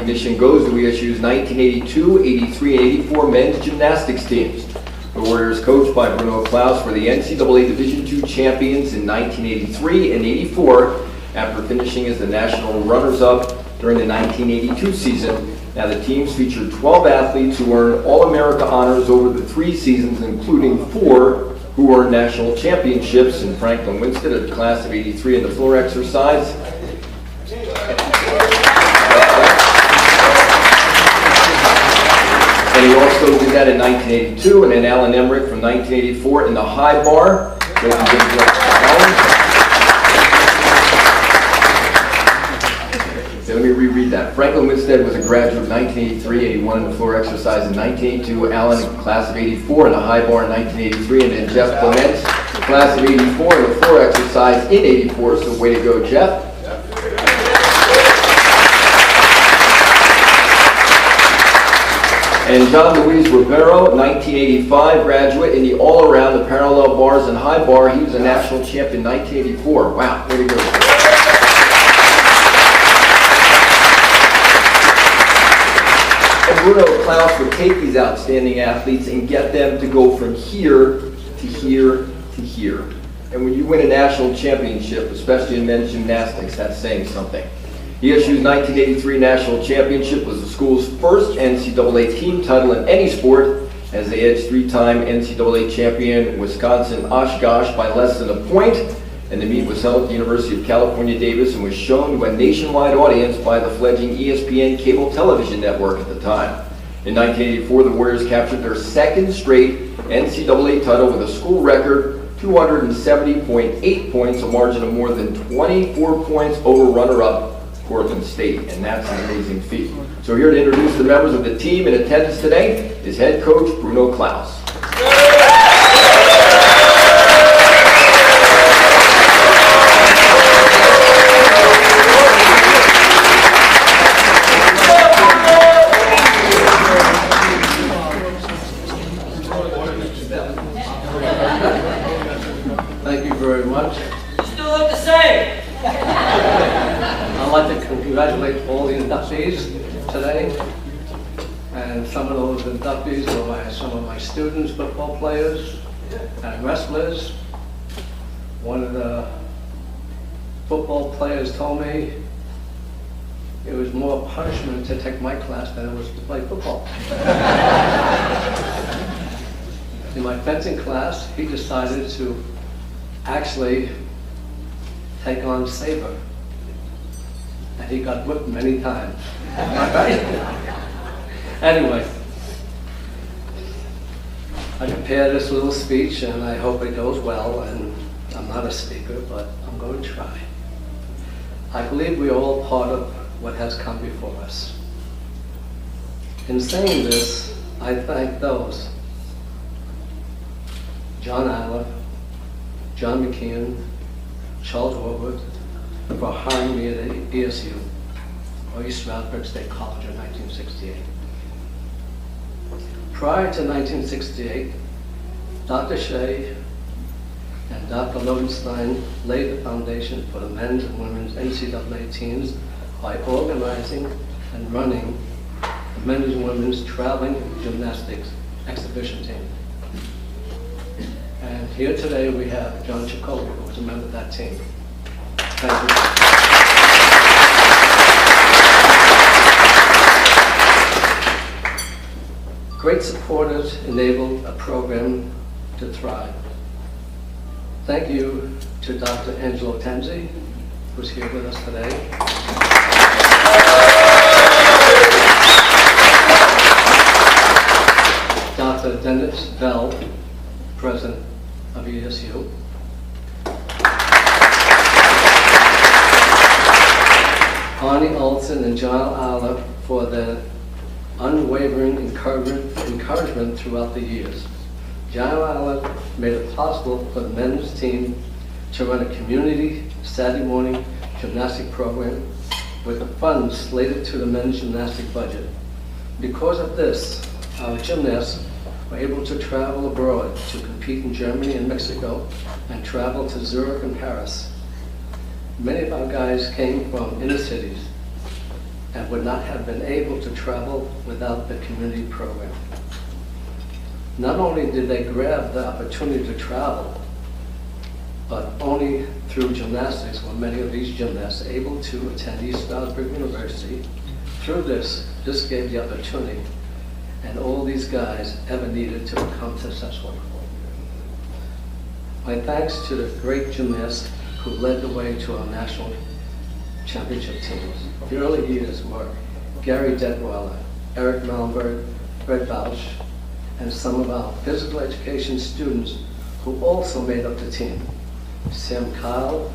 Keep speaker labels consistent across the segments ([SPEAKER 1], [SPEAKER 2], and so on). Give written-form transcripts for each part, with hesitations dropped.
[SPEAKER 1] recognition goes to ESU's 1982, 83, and 84 men's gymnastics teams. The Warriors, coached by Bruno Klaus, were the NCAA Division II champions in 1983 and 84 after finishing as the national runners-up during the 1982 season. Now, the teams featured 12 athletes who earned All-America honors over the 3 seasons, including 4 who earned national championships in Franklin Winstead at the class of 83 in the floor exercise. And he also did that in 1982, and then Alan Emerick from 1984 in the high bar. So let me reread that. Franklin Winstead was a graduate in 1983, and he won in the floor exercise in 1982. Alan, class of 84, in the high bar in 1983, and then Jeff Clements, class of 84, in the floor exercise in 84. So way to go, Jeff. And Joao Luiz Ribeiro, 1985 graduate in the all-around, the parallel bars and high bar. He was a national champ in 1984. Wow, way to go. And Bruno Klaus would take these outstanding athletes and get them to go from here to here to here. And when you win a national championship, especially in men's gymnastics, that's saying something. ESU's 1983 National Championship was the school's first NCAA team title in any sport, as they edged 3-time NCAA champion Wisconsin-Oshkosh by less than a point. And the meet was held at the University of California, Davis, and was shown to a nationwide audience by the fledgling ESPN cable television network at the time. In 1984, the Warriors captured their 2nd straight NCAA title with a school record 270.8 points, a margin of more than 24 points over runner-up Portland State, and that's an amazing feat. So here to introduce the members of the team in attendance today is head coach Bruno Klaus.
[SPEAKER 2] Thank you very much.
[SPEAKER 3] You still look the same.
[SPEAKER 2] I'd like to congratulate all the inductees today, and some of those inductees are some of my students, football players and wrestlers. One of the football players told me it was more punishment to take my class than it was to play football. In my fencing class, he decided to actually take on saber. And he got whipped many times. Anyway, I prepared this little speech and I hope it goes well, and I'm not a speaker, but I'm going to try. I believe we are all part of what has come before us. In saying this, I thank those: John Allen, John McKeon, Charles Woodward, for hiring me at ESU, or East Stroudsburg State College in 1968. Prior to 1968, Dr. Shea and Dr. Lodenstein laid the foundation for the men's and women's NCAA teams by organizing and running the men's and women's traveling gymnastics exhibition team. And here today we have John Jacoby, who was a member of that team. Thank you. Great supporters enabled a program to thrive. Thank you to Dr. Angelo Tenzi, who's here with us today. Dr. Dennis Bell, President of ESU. Arnie Olson and John Aller for their unwavering encouragement throughout the years. John Aller made it possible for the men's team to run a community Saturday morning gymnastic program with the funds slated to the men's gymnastic budget. Because of this, our gymnasts were able to travel abroad to compete in Germany and Mexico and travel to Zurich and Paris. Many of our guys came from inner cities. and would not have been able to travel without the community program. Not only did they grab the opportunity to travel, but only through gymnastics were many of these gymnasts able to attend East Stroudsburg University. Through this gave the opportunity, and all these guys ever needed to become successful. My thanks to the great gymnasts who led the way to our national championship teams. The early years were Gary Detweiler, Eric Malmberg, Fred Bausch, and some of our physical education students who also made up the team. Sam Kyle,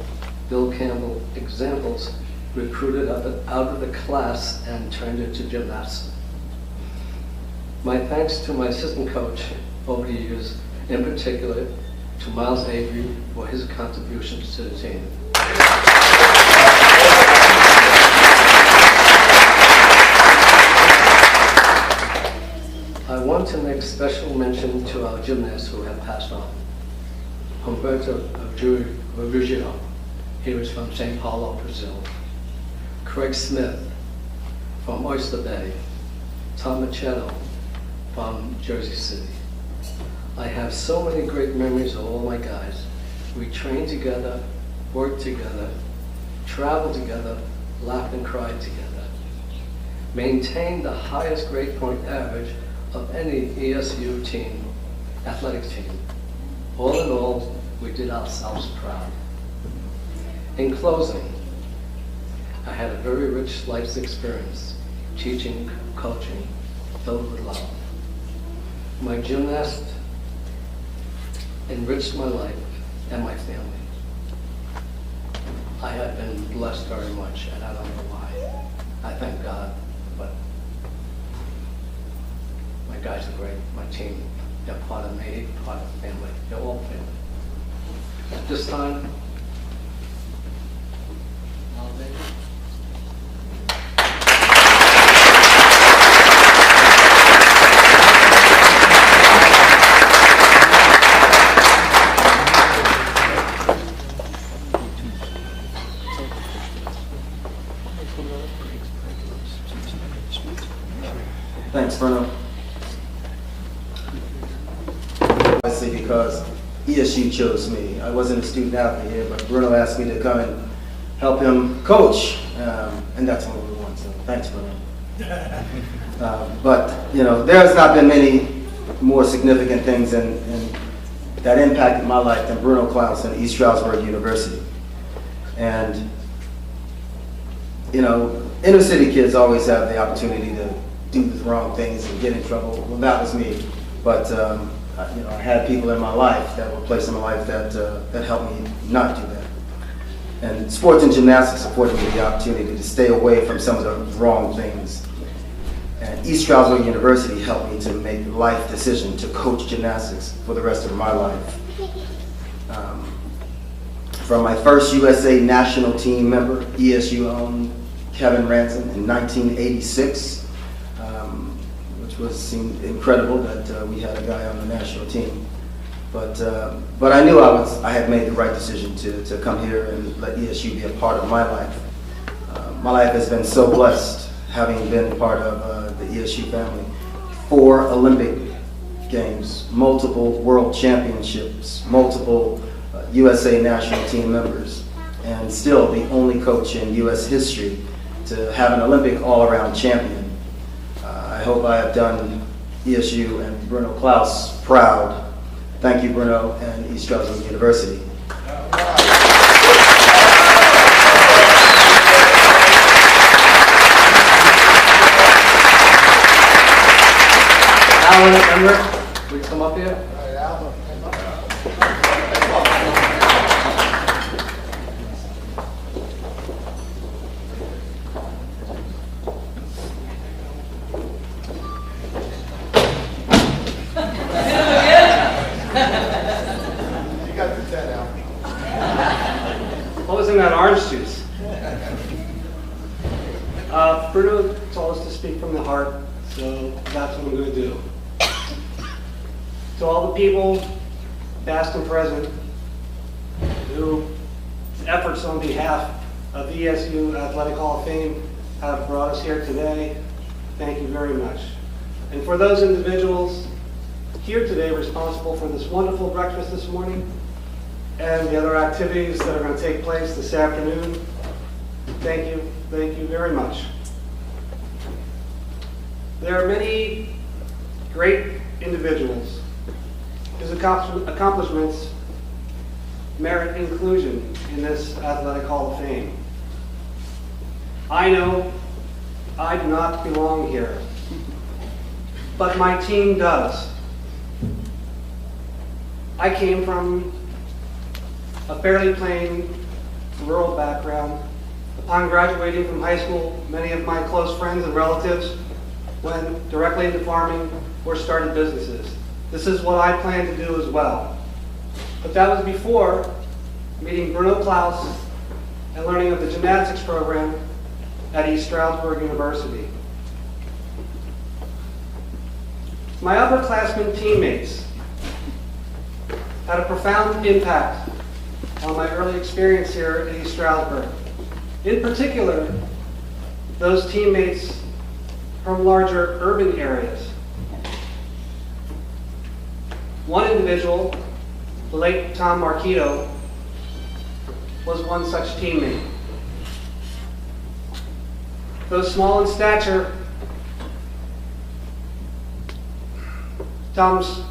[SPEAKER 2] Bill Campbell, examples recruited out of the class and turned into gymnasts. My thanks to my assistant coach over the years, in particular to Miles Avery for his contributions to the team. I want to make special mention to our gymnasts who have passed on. Humberto Virgilio, he was from St. Paulo, Brazil. Craig Smith from Oyster Bay. Tom Machetto from Jersey City. I have so many great memories of all my guys. We trained together, worked together, traveled together, laughed and cried together. Maintained the highest grade point average of any ESU team, athletic team. All in all, we did ourselves proud. In closing, I had a very rich life's experience, teaching, coaching, filled with love. My gymnast enriched my life and my family. I have been blessed very much, and I don't know why. I thank God, but my guys are great, my team. They're part of me, part of the family. They're all family. At this time,
[SPEAKER 4] Thanks, Bruno. Obviously, because ESU chose me. I wasn't a student athlete here, but Bruno asked me to come and help him coach, and that's what we want. So thanks, Bruno. But you know, there has not been many more significant things that impacted my life than Bruno Klaus and East Stroudsburg University. And you know, inner city kids always have the opportunity to do the wrong things and get in trouble. Well, that was me. But you know, I had people in my life that were placed in my life that helped me not do that. And sports and gymnastics afforded me the opportunity to stay away from some of the wrong things. And East Stroudsburg University helped me to make life decision to coach gymnastics for the rest of my life. From my first USA national team member, ESU owned Kevin Ransom in 1986. Seemed incredible that we had a guy on the national team, but I knew I had made the right decision to come here and let ESU be a part of my life. My life has been so blessed, having been part of the ESU family. 4 Olympic Games, multiple World Championships, multiple USA national team members, and still the only coach in U.S. history to have an Olympic all-around champion. I hope I have done ESU and Bruno Klaus proud. Thank you, Bruno, and East Stroudsburg University.
[SPEAKER 2] Alan and Emerick, will you come up here?
[SPEAKER 5] What was in that orange juice? Bruno told us to speak from the heart, so that's what I'm going to do. To all the people, past and present, whose efforts on behalf of the ESU Athletic Hall of Fame have brought us here today, thank you very much. And for those individuals here today responsible for this wonderful breakfast this morning and the other activities that are going to take place this afternoon, thank you very much. There are many great individuals whose accomplishments merit inclusion in this Athletic Hall of Fame. I know I do not belong here, but my team does. I came from a fairly plain rural background. Upon graduating from high school, many of my close friends and relatives went directly into farming or started businesses. This is what I plan to do as well. But that was before meeting Bruno Klaus and learning of the gymnastics program at East Stroudsburg University. My upperclassmen teammates had a profound impact on my early experience here at East Stroudsburg. In particular, those teammates from larger urban areas. One individual, the late Tom Marquito, was one such teammate. Though small in stature, Tom's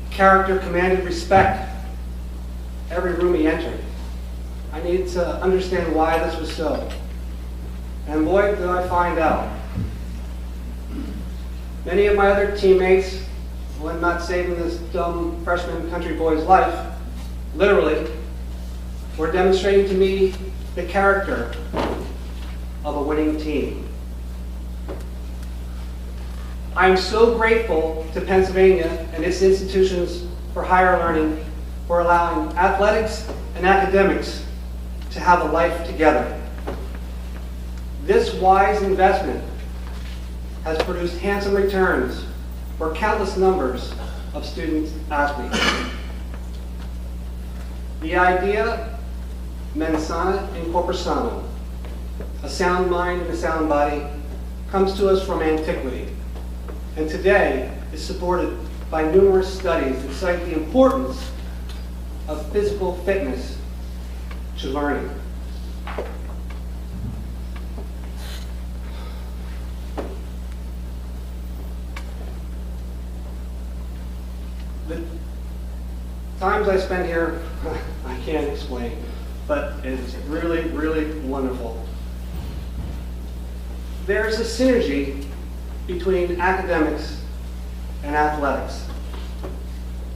[SPEAKER 5] character commanded respect every room he entered. I needed to understand why this was so. And boy, did I find out. Many of my other teammates, when not saving this dumb freshman country boy's life, literally, were demonstrating to me the character of a winning team. I am so grateful to Pennsylvania and its institutions for higher learning for allowing athletics and academics to have a life together. This wise investment has produced handsome returns for countless numbers of student athletes. The idea, mens sana in corpore sano, a sound mind and a sound body, comes to us from antiquity, and today is supported by numerous studies that cite the importance of physical fitness to learning. The times I spend here, I can't explain, but it's really, really wonderful. There's a synergy between academics and athletics.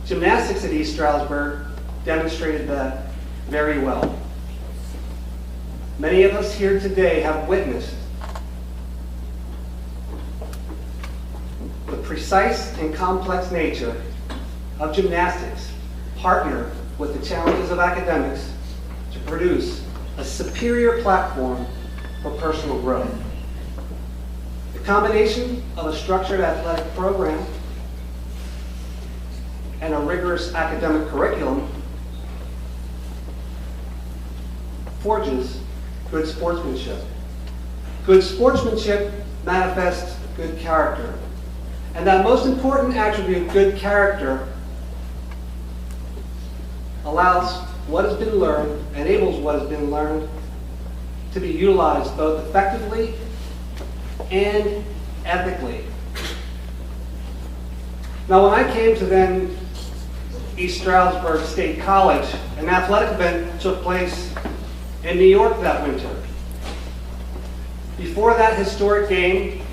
[SPEAKER 5] Gymnastics at East Stroudsburg demonstrated that very well. Many of us here today have witnessed the precise and complex nature of gymnastics partner with the challenges of academics to produce a superior platform for personal growth. The combination of a structured athletic program and a rigorous academic curriculum forges good sportsmanship. Good sportsmanship manifests good character. And that most important attribute, good character, allows what has been learned, enables what has been learned to be utilized both effectively and ethically. Now, when I came to then East Stroudsburg State College, an athletic event took place in New York that winter. Before that historic game,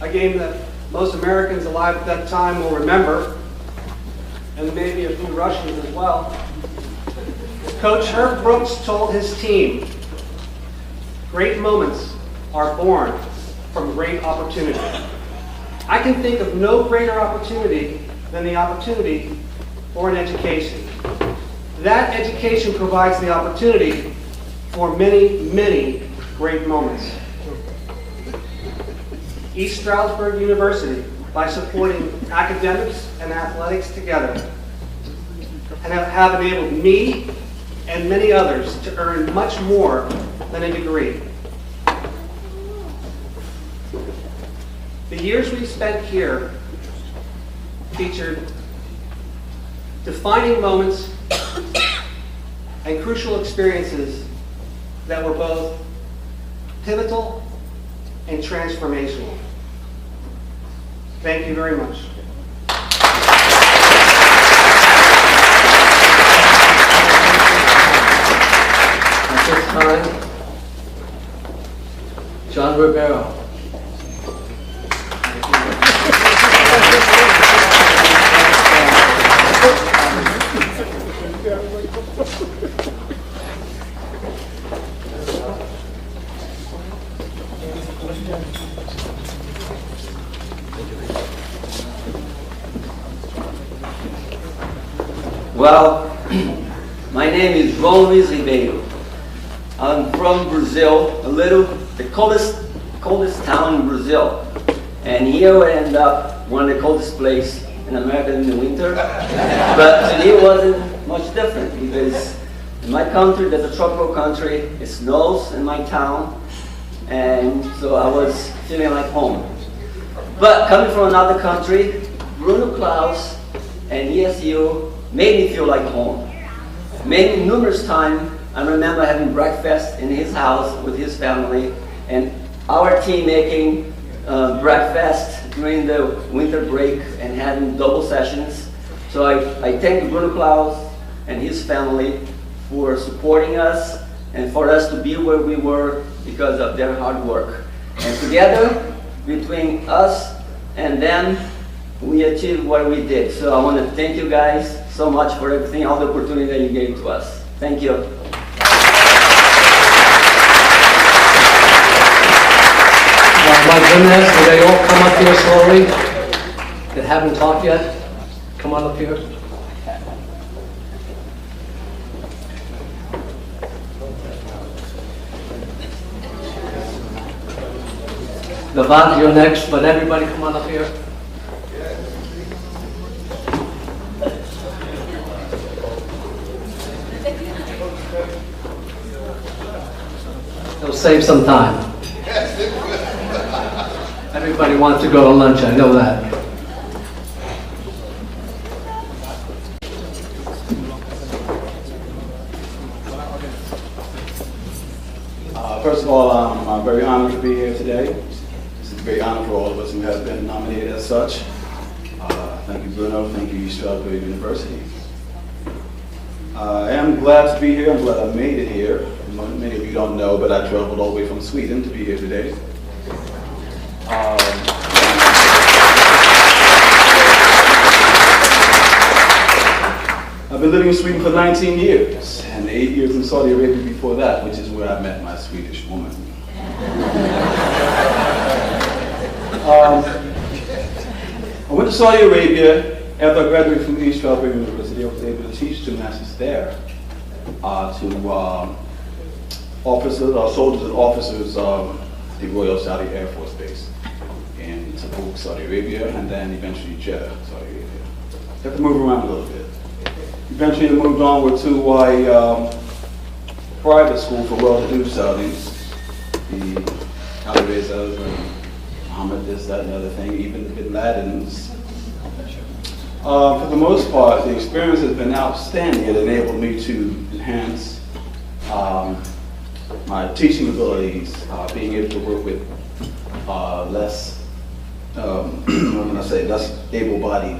[SPEAKER 5] a game that most Americans alive at that time will remember, and maybe a few Russians as well, Coach Herb Brooks told his team, "Great moments are born from great opportunity." I can think of no greater opportunity than the opportunity for an education. That education provides the opportunity for many, many great moments. East Stroudsburg University, by supporting academics and athletics together, and have enabled me and many others to earn much more than a degree. The years we spent here featured defining moments and crucial experiences that were both pivotal and transformational. Thank you very much.
[SPEAKER 2] At this time, Joao Ribeiro.
[SPEAKER 6] Well, my name is Joao Luiz Ribeiro. I'm from Brazil, the coldest town in Brazil. And here I end up one of the coldest places in America in the winter. But today wasn't much different because in my country, there's a tropical country, it snows in my town, and so I was feeling like home. But coming from another country, Bruno Klaus and ESU made me feel like home. Made me numerous times. I remember having breakfast in his house with his family, and our team making breakfast during the winter break and having double sessions. So I thank Bruno Klaus and his family for supporting us and for us to be where we were because of their hard work. And together, between us and them, we achieved what we did. So I want to thank you guys so much for everything, all the opportunity that you gave to us. Thank you.
[SPEAKER 2] My gymnasts, will they all come up here slowly that haven't talked yet? Come on up here. Levant, you're next, but everybody come on up here. It'll save some time. Everybody wants to go to lunch, I know that.
[SPEAKER 7] First of all, I'm very honored to be here today. This is a great honor for all of us who have been nominated as such. Thank you, Bruno. Thank you, Strawberry University. I am glad to be here. I'm glad I made it here. Many of you don't know, but I traveled all the way from Sweden to be here today. I've been living in Sweden for 19 years, and 8 years in Saudi Arabia before that, which is where I met my Swedish woman. I went to Saudi Arabia. After I graduated from East Strawberry University, I was able to teach gymnastics there to officers, soldiers and officers of the Royal Saudi Air Force Base in Tabuk, Saudi Arabia, and then eventually Jeddah, Saudi Arabia. Got to move around a little bit. Eventually I moved onward to a private school for well-to-do Saudis, the Al-Rezas and Muhammad, this, that, and the other thing, even the Bin Ladens. For the most part, the experience has been outstanding. It enabled me to enhance my teaching abilities, being able to work with less, less able-bodied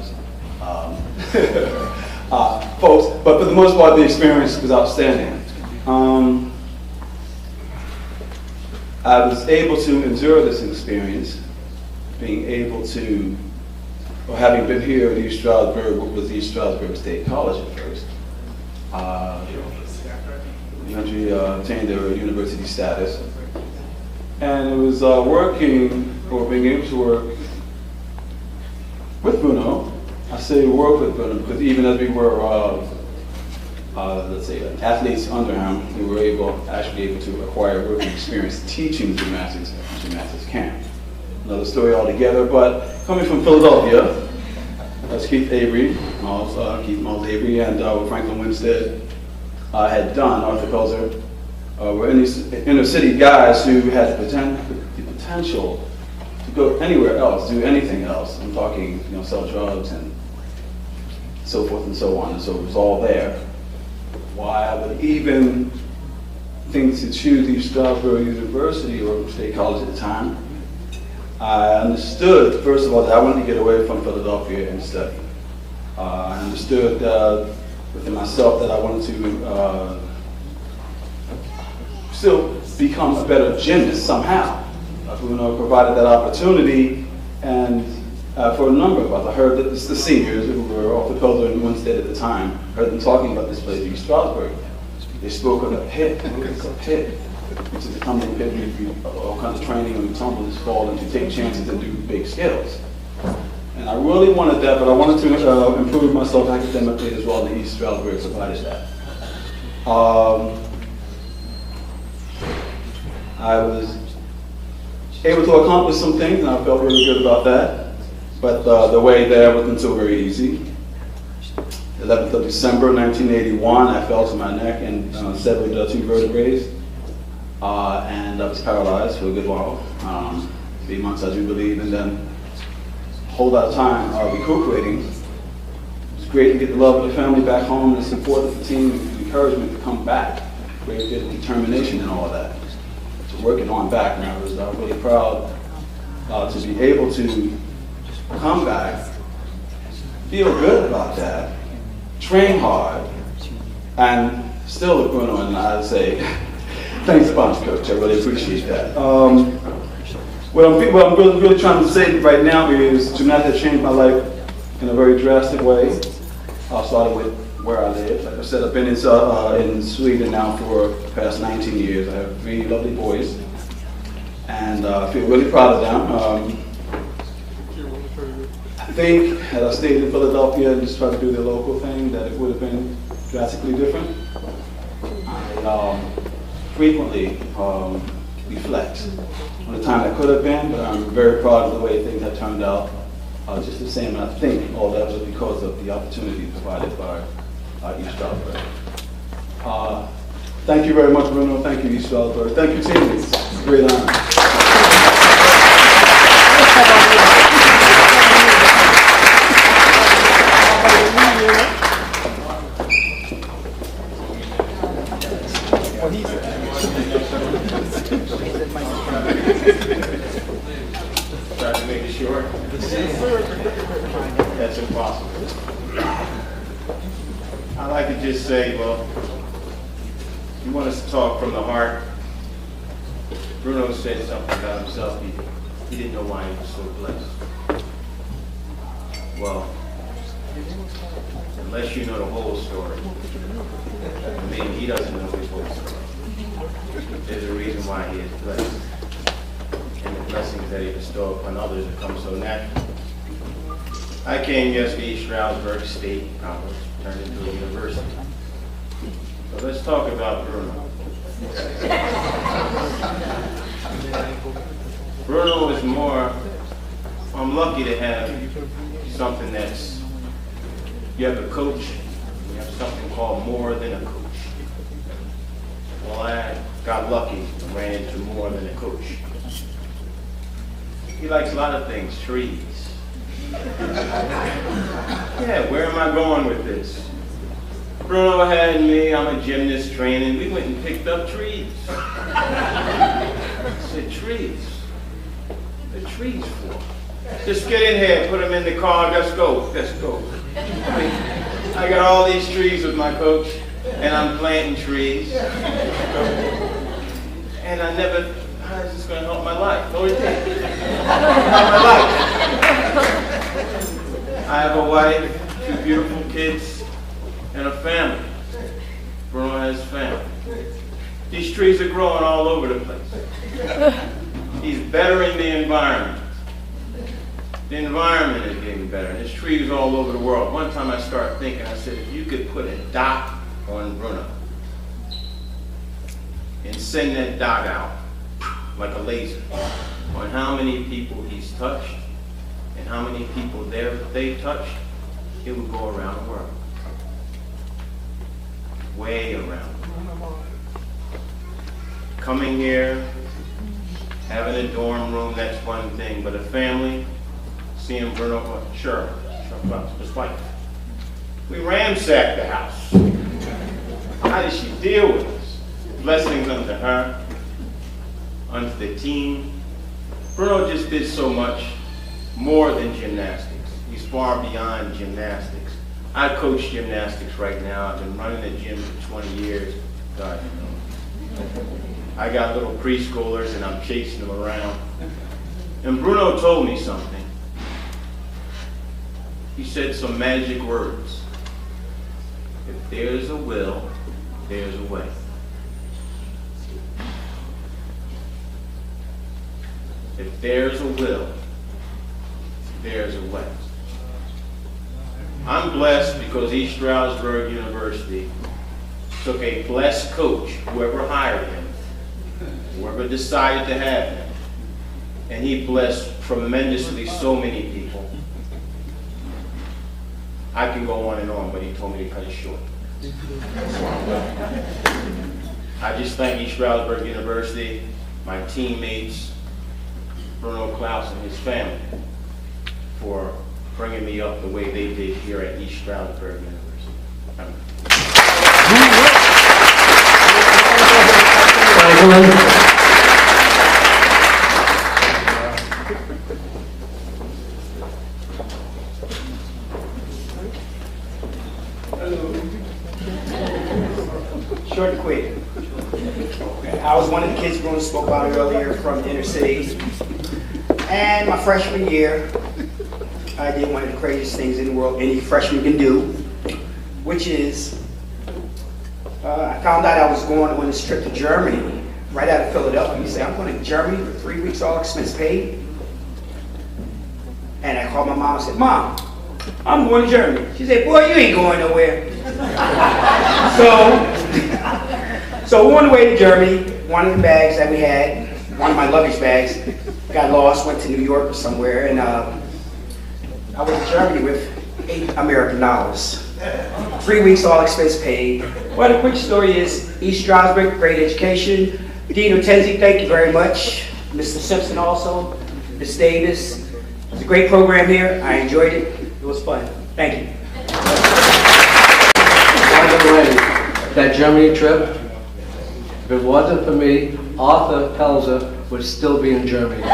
[SPEAKER 7] folks. But for the most part, the experience was outstanding. I was able to endure this experience, being able to, or having been here at East Stroudsburg, what was East Stroudsburg State College at first. Eventually obtained their university status. And it was working, or being able to work with Bruno. I say work with Bruno because even as we were, let's say, athletes under him, we were actually able to acquire working experience teaching gymnastics at gymnastics camp. Another story altogether, but coming from Philadelphia, that's Keith Avery, Keith Miles Avery, and Franklin Winstead had done, Arthur Pelzer, were inner city guys who had the potential to go anywhere else, do anything else. I'm talking, sell drugs and so forth and so on. And so it was all there. Why I would even think to choose East Stroudsburg University or State College at the time, I understood, first of all, that I wanted to get away from Philadelphia and study. I understood within myself that I wanted to still become a better gymnast somehow. Bruno provided that opportunity, and for a number of us, I heard that the seniors who were off the Franklin Winstead at the time, heard them talking about this place, East Stroudsburg. They spoke of a pit, it's a pit. Which is a company pit where you do all kinds of training and you tumble, just fall, and you take chances and do big skills. And I really wanted that, but I wanted to improve myself academically as well, and East Stroudsburg provided that. I was able to accomplish some things, and I felt really good about that. But the way there wasn't so very easy. 11th of December, 1981, I fell to my neck and severed 2 vertebrae. And I was paralyzed for a good while, 3 months I do believe, and then a whole lot of time recuperating. It was great to get the love of the family back home, and the support of the team, and the encouragement to come back. Great bit of determination and all of that. So working on back, and I was really proud to be able to come back, feel good about that, train hard, and still look Bruno and I say, thanks a bunch, Coach. I really appreciate that. What I'm really trying to say right now is gymnastics changed my life in a very drastic way. I started with where I live. Like I said, I've been in Sweden now for the past 19 years. I have 3 lovely boys, and I feel really proud of them. I think had I stayed in Philadelphia and just tried to do the local thing, that it would have been drastically different. I frequently reflect on the time that could have been, but I'm very proud of the way things have turned out. Just the same, and I think all that was because of the opportunity provided by East Stroudsburg. Thank you very much, Bruno. Thank you, East Stroudsburg. Thank you, teammates. It's a great honor.
[SPEAKER 8] Try to make it short. That's impossible. I like to just say, well, you want us to talk from the heart. Bruno said something about himself. He didn't know why he was so blessed. Well, unless you know the whole story, I mean, he doesn't know his whole story. There's a reason why he is blessed. And the blessings that he bestowed upon others have come so naturally. I came yesterday to Stroudsburg State College, turned into a university. So let's talk about Bruno. Bruno is more, I'm lucky to have something that's, you have a coach, you have something called more than a coach. Well, I got lucky and ran into more than a coach. He likes a lot of things, trees. Yeah, where am I going with this? Bruno had me, I'm a gymnast training, we went and picked up trees. I said, trees? The trees for? Just get in here, put them in the car, let's go, let's go. I got all these trees with my coach, and I'm planting trees. And I never, how is this going to help my life? No, it did. Help my life. I have a wife, 2 beautiful kids, and a family. Bruno has family. These trees are growing all over the place. He's bettering the environment. The environment is getting better, and there's trees all over the world. One time I started thinking, I said, if you could put a dot on Bruno and send that dot out like a laser on how many people he's touched and how many people they've touched, it would go around the world. Way around the world. Coming here, Having a dorm room, that's one thing, but a family, seeing Bruno, sure, just like, we ransacked the house. How did she deal with us? Blessings unto her, unto the team. Bruno just did so much more than gymnastics. He's far beyond gymnastics. I coach gymnastics right now. I've been running the gym for 20 years. God, you know. I got little preschoolers and I'm chasing them around. And Bruno told me something. He said some magic words. If there's a will, there's a way. If there's a will, there's a way. I'm blessed because East Stroudsburg University took a blessed coach, whoever hired him, whoever decided to have him, and he blessed tremendously so many people. I can go on and on, but he told me to cut it short. I just thank East Stroudsburg University, my teammates, Bruno Klaus and his family, for bringing me up the way they did here at East Stroudsburg University.
[SPEAKER 9] Short and quick. I was one of the kids Bruno spoke about earlier from the inner city. And my freshman year, I did one of the craziest things in the world any freshman can do, which is I found out I was going on this trip to Germany, right out of Philadelphia. You say, I'm going to Germany for 3 weeks, all expense paid. And I called my mom and said, Mom, I'm going to Germany. She said, boy, you ain't going nowhere. So we went on the way to Germany. One of the bags that we had, one of my luggage bags, got lost, went to New York or somewhere, and I went to Germany with $8 American. 3 weeks, all expense paid. Well, the quick story is East Stroudsburg, great education. Dean Otenzi, thank you very much. Mr. Simpson also, Ms. Davis. It's a great program here. I enjoyed it. It was fun. Thank you.
[SPEAKER 2] By the way, that Germany trip, if it wasn't for me, Arthur Pelzer would still be in Germany today.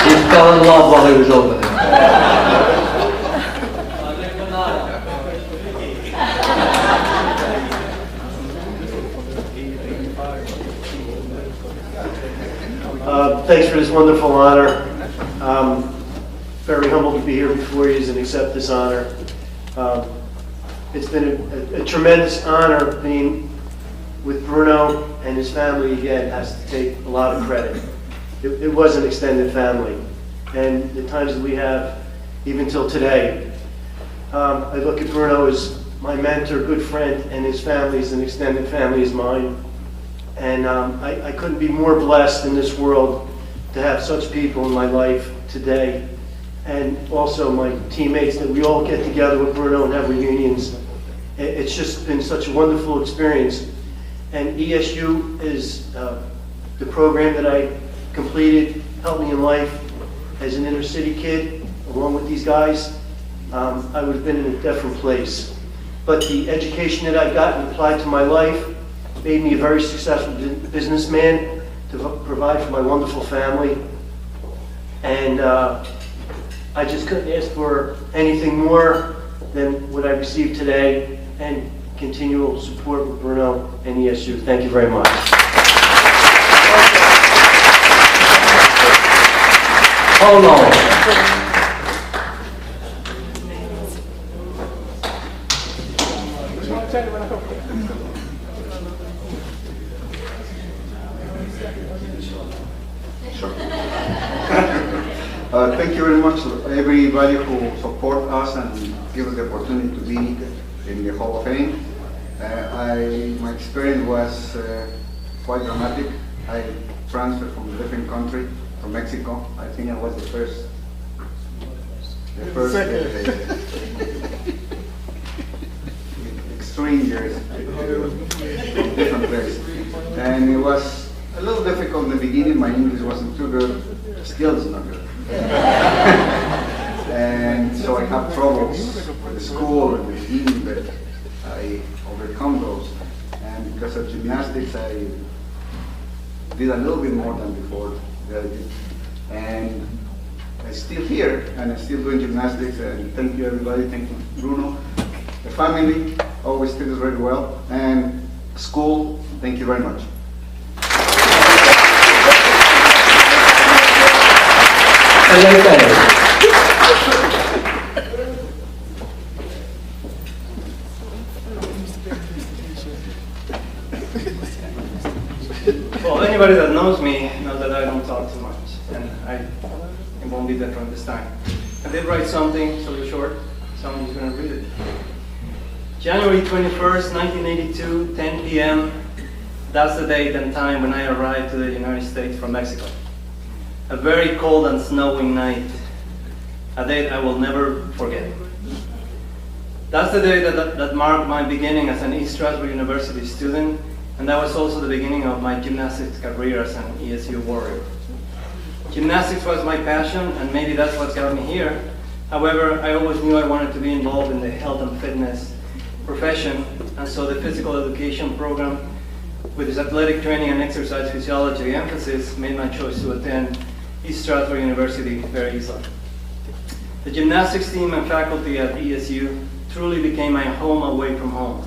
[SPEAKER 2] He fell in love while he was over there.
[SPEAKER 10] Thanks for this wonderful honor. Very humbled to be here before you and accept this honor. It's been a tremendous honor being with Bruno and his family. Again, has to take a lot of credit. It was an extended family, and the times that we have, even till today, I look at Bruno as my mentor, good friend, and his family is an extended family as mine. And I couldn't be more blessed in this world to have such people in my life today, and also my teammates that we all get together with Bruno and have reunions. It's just been such a wonderful experience. And ESU is the program that I completed, helped me in life as an inner city kid, along with these guys. I would have been in a different place. But the education that I've gotten applied to my life made me a very successful businessman to provide for my wonderful family. And I just couldn't ask for anything more than what I received today, and continual support with Bruno and ESU. Thank you very much.
[SPEAKER 2] Hold on.
[SPEAKER 11] Thank you very much to everybody who support us and give us the opportunity to be in the Hall of Fame. My experience was quite dramatic. I transferred from a different country, from Mexico. I think I was the first strangers from different places. And it was a little difficult in the beginning. My English wasn't too good. Still is not good. And so I have troubles with the school and the team, but I overcome those. And because of gymnastics, I did a little bit more than before that I did. And I'm still here, and I'm still doing gymnastics, and thank you everybody, thank you Bruno. The family always did us very well, and school, thank you very much.
[SPEAKER 12] Well, anybody that knows me knows that I don't talk too much, and it won't be different this time. I did write something sort of short, so I'm just going to read it. January 21st, 1982, 10 p.m. That's the date and time when I arrived to the United States from Mexico. A very cold and snowing night, a date I will never forget. That's the day that marked my beginning as an East Stroudsburg University student, and that was also the beginning of my gymnastics career as an ESU warrior. Gymnastics was my passion, and maybe that's what got me here. However, I always knew I wanted to be involved in the health and fitness profession, and so the physical education program, with its athletic training and exercise physiology emphasis, made my choice to attend East Stroudsburg University very easily. The gymnastics team and faculty at ESU truly became my home away from home.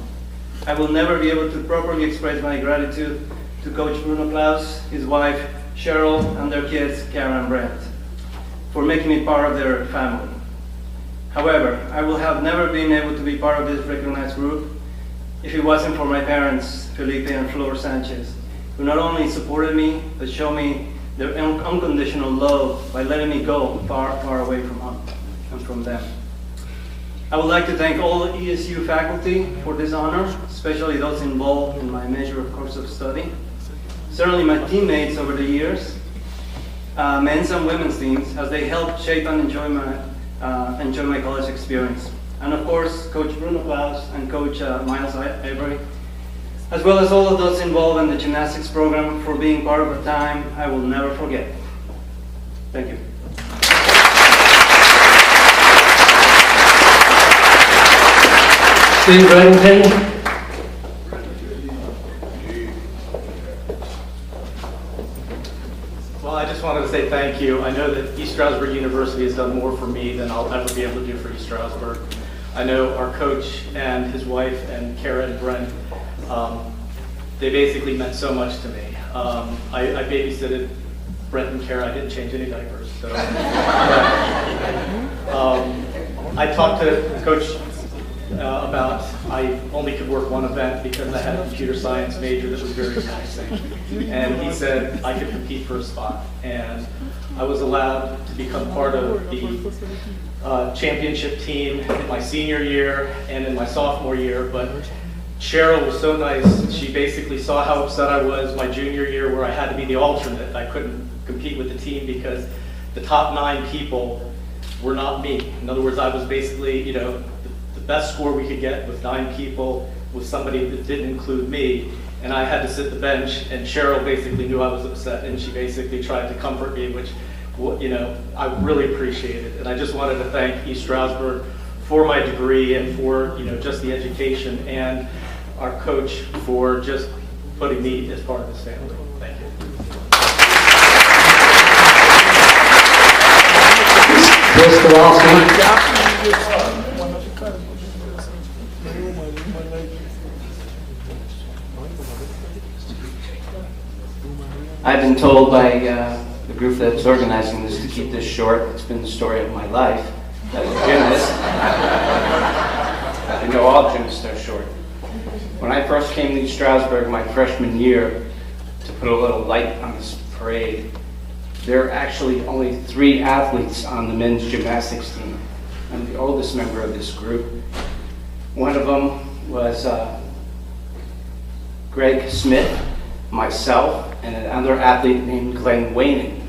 [SPEAKER 12] I will never be able to properly express my gratitude to Coach Bruno Klaus, his wife Cheryl, and their kids Kara and Brent, for making me part of their family. However, I will have never been able to be part of this recognized group if it wasn't for my parents, Felipe and Flor Sanchez, who not only supported me, but showed me their unconditional love by letting me go far, far away from home and from them. I would like to thank all the ESU faculty for this honor, especially those involved in my major course of study. Certainly my teammates over the years, men's and women's teams, as they helped shape and enjoy my college experience. And of course, Coach Bruno Klaus and Coach Miles Avery, as well as all of those involved in the gymnastics program for being part of a time I will never forget. Thank you.
[SPEAKER 2] Steve Reddington.
[SPEAKER 13] Well, I just wanted to say thank you. I know that East Stroudsburg University has done more for me than I'll ever be able to do for East Stroudsburg. I know our coach and his wife and Kara and Brent, they basically meant so much to me. I babysitted Brent and Kara. I didn't change any diapers. So. I talked to Coach about I only could work one event because I had a computer science major that was very taxing. And he said I could compete for a spot. And I was allowed to become part of the championship team in my senior year and in my sophomore year. But Cheryl was so nice. She basically saw how upset I was my junior year where I had to be the alternate. I couldn't compete with the team because the top 9 people were not me. In other words, I was basically, you know, the best score we could get with 9 people was somebody that didn't include me, and I had to sit the bench, and Cheryl basically knew I was upset, and she basically tried to comfort me, which, you know, I really appreciated. And I just wanted to thank East Stroudsburg for my degree and for, you know, just the education, and our coach for just putting me as part of his family. Thank you.
[SPEAKER 14] I've been told by the group that's organizing this to keep this short. It's been the story of my life as a gymnast. I know all gymnasts are short. When I first came to Stroudsburg my freshman year to put a little light on this parade, there are actually only 3 athletes on the men's gymnastics team. I'm the oldest member of this group. One of them was Greg Smith, myself, and another athlete named Glenn Wayning.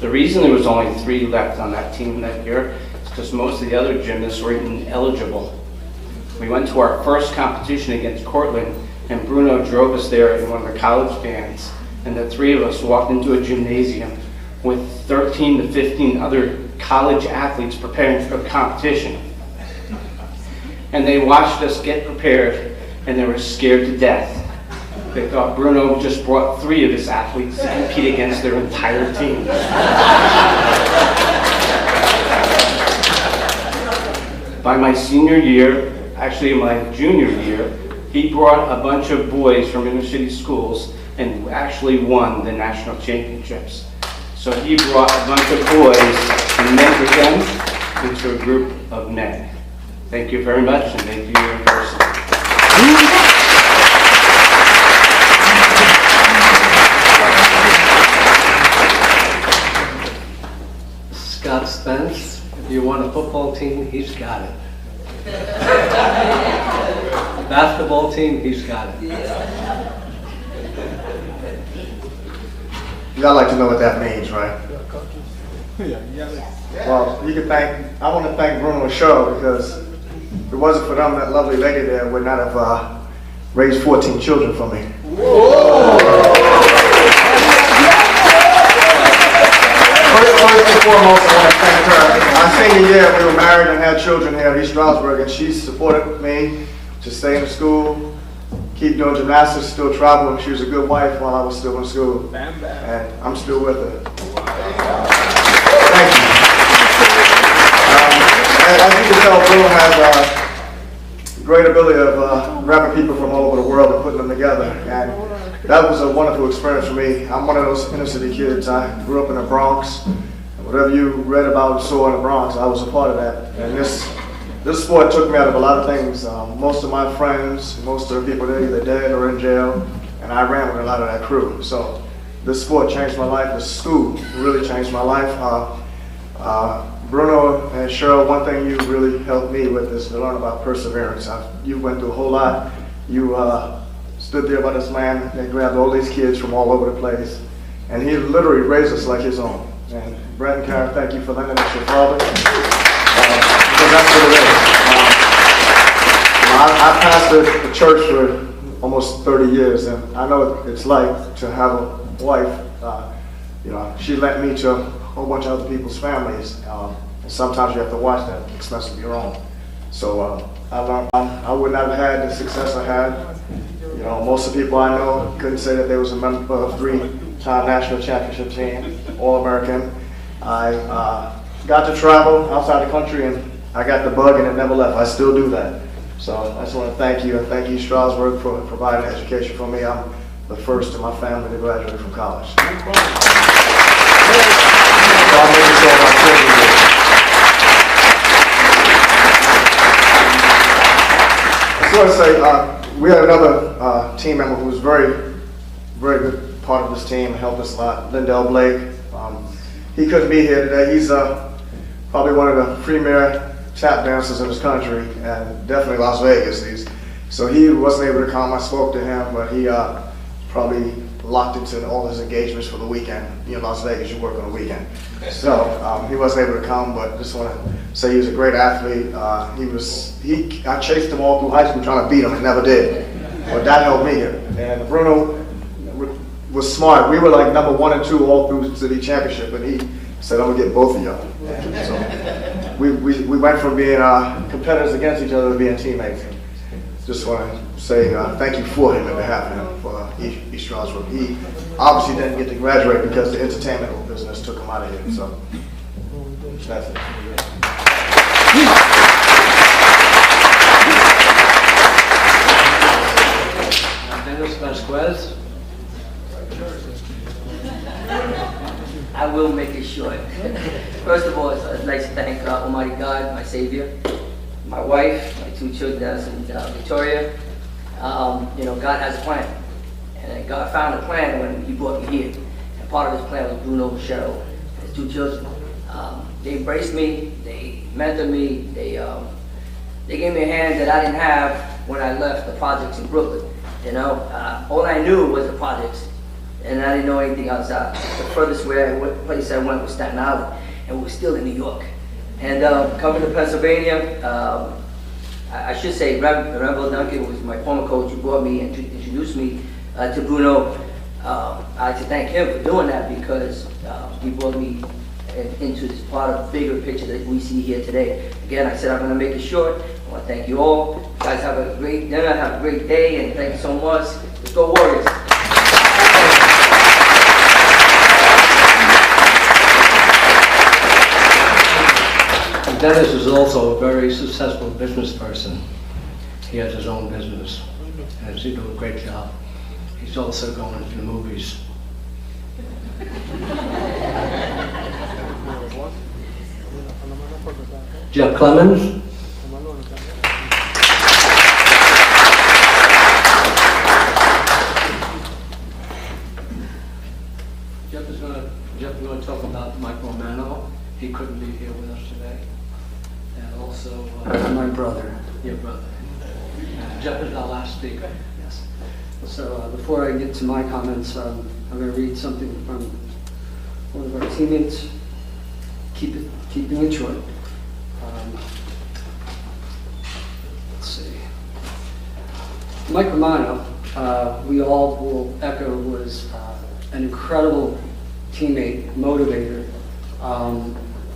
[SPEAKER 14] The reason there was only 3 left on that team that year is because most of the other gymnasts were ineligible. We went to our first competition against Cortland, and Bruno drove us there in one of the college vans and the three of us walked into a gymnasium with 13 to 15 other college athletes preparing for the competition. And they watched us get prepared, and they were scared to death. They thought Bruno just brought 3 of his athletes to compete against their entire team. By my senior year, actually my junior year, he brought a bunch of boys from inner city schools and actually won the national championships. So he brought a bunch of boys and mentored them into a group of men. Thank you very much, and thank you in person.
[SPEAKER 2] Scott Spence, if you want a football team, he's got it. Basketball team, he's got it.
[SPEAKER 15] Y'all like to know what that means, right? Well, you can thank, I want to thank Bruno and Cheryl, because if it wasn't for them, that lovely lady there would not have raised 14 children for me. First and foremost, I want to thank her. My senior year, we were married and had children here at East Stroudsburg, and she supported me to stay in school, keep doing gymnastics, still traveling. She was a good wife while I was still in school, and I'm still with her. Thank you. As you can tell, Bruno has a great ability of grabbing people from all over the world and putting them together, and that was a wonderful experience for me. I'm one of those inner city kids. I grew up in the Bronx, and whatever you read about and saw in the Bronx, I was a part of that. And this sport took me out of a lot of things. Most of my friends, most of the people there either dead or in jail, and I ran with a lot of that crew. So this sport changed my life. This school really changed my life. Bruno and Cheryl, one thing you really helped me with is to learn about perseverance. You went through a whole lot. You stood there by this man and grabbed all these kids from all over the place, and he literally raised us like his own. And Brett and Karen, thank you for lending us your father, because that's what it is. I pastored the church for almost 30 years, and I know what it's like to have a wife. She lent me to a whole bunch of other people's families, and sometimes you have to watch that at the expense of your own. So I learned I would not have had the success I had. Most of the people I know couldn't say that they was a member of a 3-time national championship team, All-American. I got to travel outside the country, and I got the bug, and it never left. I still do that. So I just want to thank you, and thank you, Stroudsburg, for providing education for me. I'm the first in my family to graduate from college. So I'm making sure my children do. I just want to say, we had another team member who was very, very good part of this team, helped us a lot, Lindell Blake. He couldn't be here today. He's probably one of the premier tap dancers in this country, and definitely Las Vegas. So he wasn't able to come. I spoke to him, but he probably locked into all his engagements for the weekend. In Las Vegas, you work on the weekend. So he wasn't able to come, but just want to say he was a great athlete. I chased him all through high school trying to beat him and never did. But that helped me here. And Bruno was smart. We were like number 1 and 2 all through city championship, and he said, I'm gonna get both of y'all. So we went from being competitors against each other to being teammates. Just want to say thank you for him and behalf of him for East Stroudsburg. He obviously didn't get to graduate because the entertainment business took him out of here. So that's it.
[SPEAKER 2] Dennis Vasquez.
[SPEAKER 3] I will make it short. First of all, I'd like to thank Almighty God, my Savior, my wife, my 2 children, and Victoria. God has a plan, and God found a plan when He brought me here. And part of His plan was Bruno, Cheryl, and his 2 children. They embraced me, they mentored me, they gave me a hand that I didn't have when I left the projects in Brooklyn. All I knew was the projects, and I didn't know anything outside. The furthest place I went was Staten Island, and we were still in New York. And coming to Pennsylvania, I should say Reverend Duncan was my former coach who brought me and introduced me to Bruno. I'd like to thank him for doing that because he brought me into this part of the bigger picture that we see here today. Again, I said I'm going to make it short. I want to thank you all. You guys have a great dinner, have a great day, and thank you so much. Let's go Warriors.
[SPEAKER 2] Dennis is also a very successful business person. He has his own business, and he's doing a great job. He's also going to the movies. Jeff Clements. Jeff is going to talk about Mike Romano. He couldn't be here with us today. And also
[SPEAKER 9] my brother.
[SPEAKER 2] Your brother. Jeff is our last speaker.
[SPEAKER 16] Yes. So before I get to my comments, I'm going to read something from one of our teammates. Keeping it short. Let's see. Mike Romano, we all will echo, was an incredible teammate, motivator,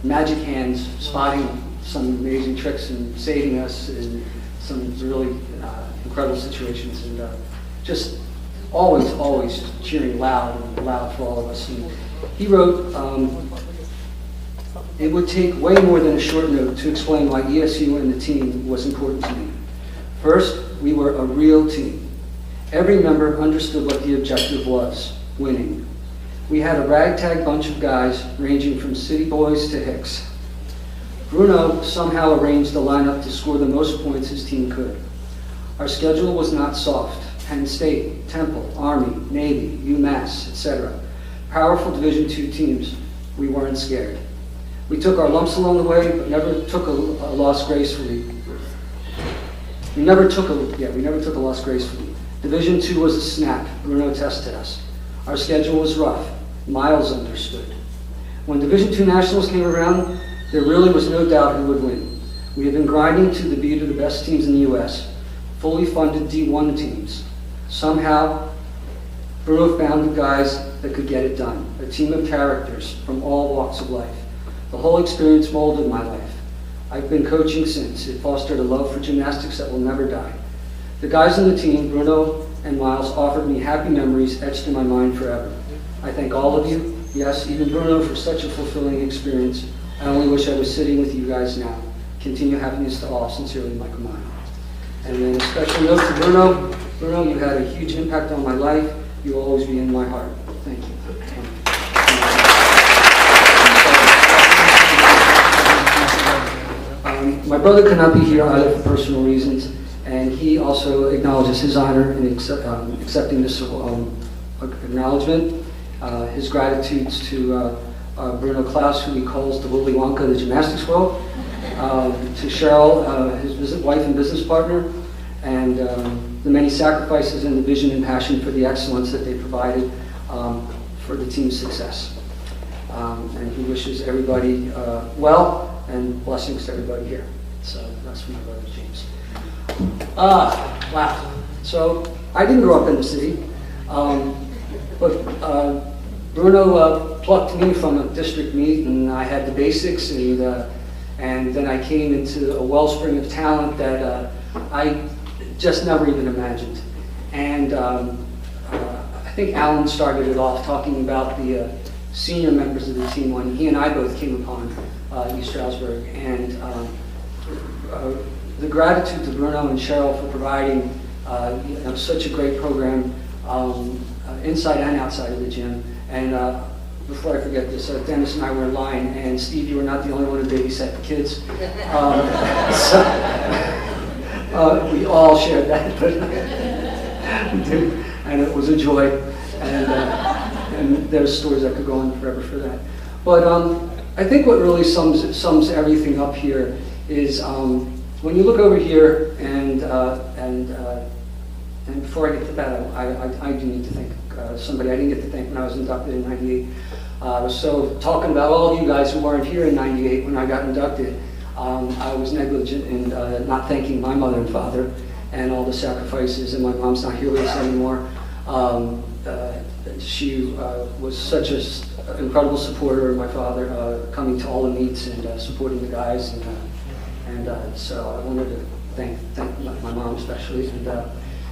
[SPEAKER 16] magic hands, spotting some amazing tricks and saving us in some really incredible situations, and just always cheering loud for all of us. And he wrote, it would take way more than a short note to explain why ESU and the team was important to me. First, we were a real team. Every member understood what the objective was, winning. We had a ragtag bunch of guys ranging from city boys to hicks. Bruno somehow arranged the lineup to score the most points his team could. Our schedule was not soft. Penn State, Temple, Army, Navy, UMass, etc. Powerful Division II teams. We weren't scared. We took our lumps along the way, but never took a loss gracefully. We never took a loss gracefully. Division II was a snap. Bruno tested us. Our schedule was rough. Miles understood. When Division II Nationals came around, there really was no doubt who would win. We had been grinding to the beat of the best teams in the U.S., fully funded D1 teams. Somehow, Bruno found the guys that could get it done, a team of characters from all walks of life. The whole experience molded my life. I've been coaching since. It fostered a love for gymnastics that will never die. The guys on the team, Bruno and Miles, offered me happy memories etched in my mind forever. I thank all of you, yes, even Bruno, for such a fulfilling experience. I only wish I was sitting with you guys now. Continue happiness to all. Sincerely, Mike Romano. And then a special note to Bruno. Bruno, you had a huge impact on my life. You will always be in my heart. Thank you. My brother could not be here either for personal reasons, and he also acknowledges his honor in accepting this acknowledgement. His gratitudes to Bruno Klaus, who he calls the Willy Wonka of the gymnastics world, to Cheryl, his wife and business partner, and the many sacrifices and the vision and passion for the excellence that they provided for the team's success. And he wishes everybody well, and blessings to everybody here. So that's from my brother James. Wow. So I didn't grow up in the city, but Bruno plucked me from a district meet, and I had the basics, and then I came into a wellspring of talent that I just never even imagined. And I think Alan started it off talking about the senior members of the team when he and I both came upon East Stroudsburg, and the gratitude to Bruno and Cheryl for providing such a great program inside and outside of the gym. And before I forget this, Dennis and I were in line, and Steve, you were not the only one who babysat the kids. We all shared that, but and it was a joy. And there's stories that could go on forever for that. But I think what really sums everything up here is when you look over here, and before I get to that, I do need to thank somebody I didn't get to thank when I was inducted in '98. So talking about all of you guys who weren't here in '98 when I got inducted, I was negligent in not thanking my mother and father and all the sacrifices, and my mom's not here with us anymore. she was such an incredible supporter of my father, coming to all the meets and supporting the guys. And so I wanted to thank my mom especially.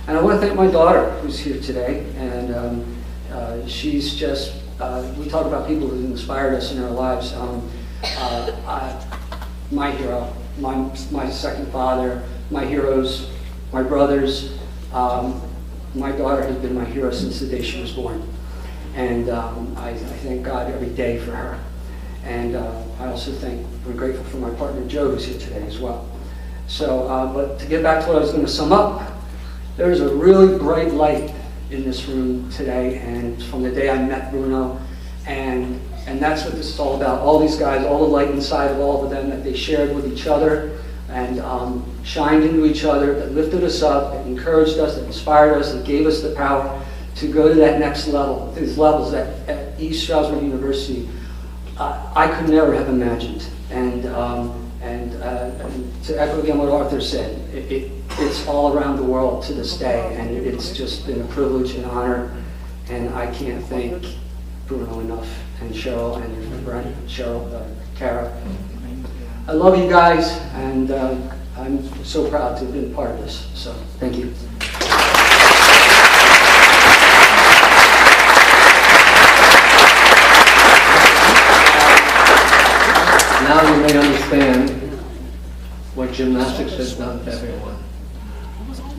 [SPEAKER 16] And I want to thank my daughter who's here today. And she's just, we talk about people who inspired us in our lives. My hero, my second father, my heroes, my brothers. My daughter has been my hero since the day she was born. And I thank God every day for her. And I also I'm grateful for my partner Joe, who's here today as well. So, but to get back to what I was going to sum up, there's a really bright light in this room today, and from the day I met Bruno, and that's what this is all about. All these guys, all the light inside of all of them that they shared with each other, and shined into each other, that lifted us up, that encouraged us, that inspired us, that gave us the power to go to that next level, these levels that at East Stroudsburg University I could never have imagined. And to echo again what Arthur said, it's all around the world to this day, and it's just been a privilege and honor, and I can't thank Bruno enough, and Cheryl, and Brent, Cheryl, Kara. I love you guys, and I'm so proud to have been part of this, so thank you.
[SPEAKER 2] Now you may understand what gymnastics has done to everyone.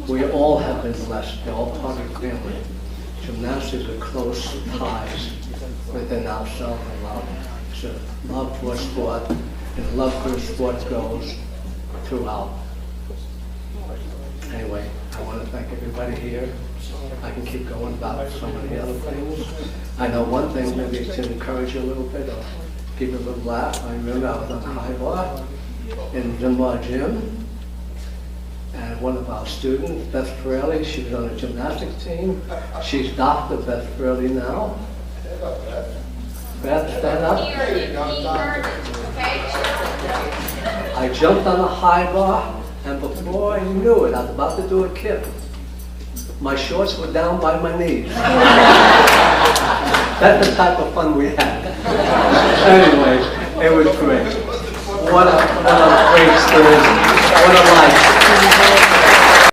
[SPEAKER 2] We all have been blessed, we're all part of the family. Gymnastics are close ties within ourselves and love. So love for sport and love for sport goes throughout. Anyway, I want to thank everybody here. I can keep going about so many other things. I know one thing, maybe to encourage you a little bit or give you a little laugh. I remember I was on the high bar in Zimbar Gym, and one of our students, Beth Ferrelli, she was on the gymnastics team. She's Dr. Beth Ferrelli now. Beth, stand up. I jumped on the high bar, and before I knew it, I was about to do a kick. My shorts were down by my knees. That's the type of fun we had. Anyway, it was great. What a great experience. What a life.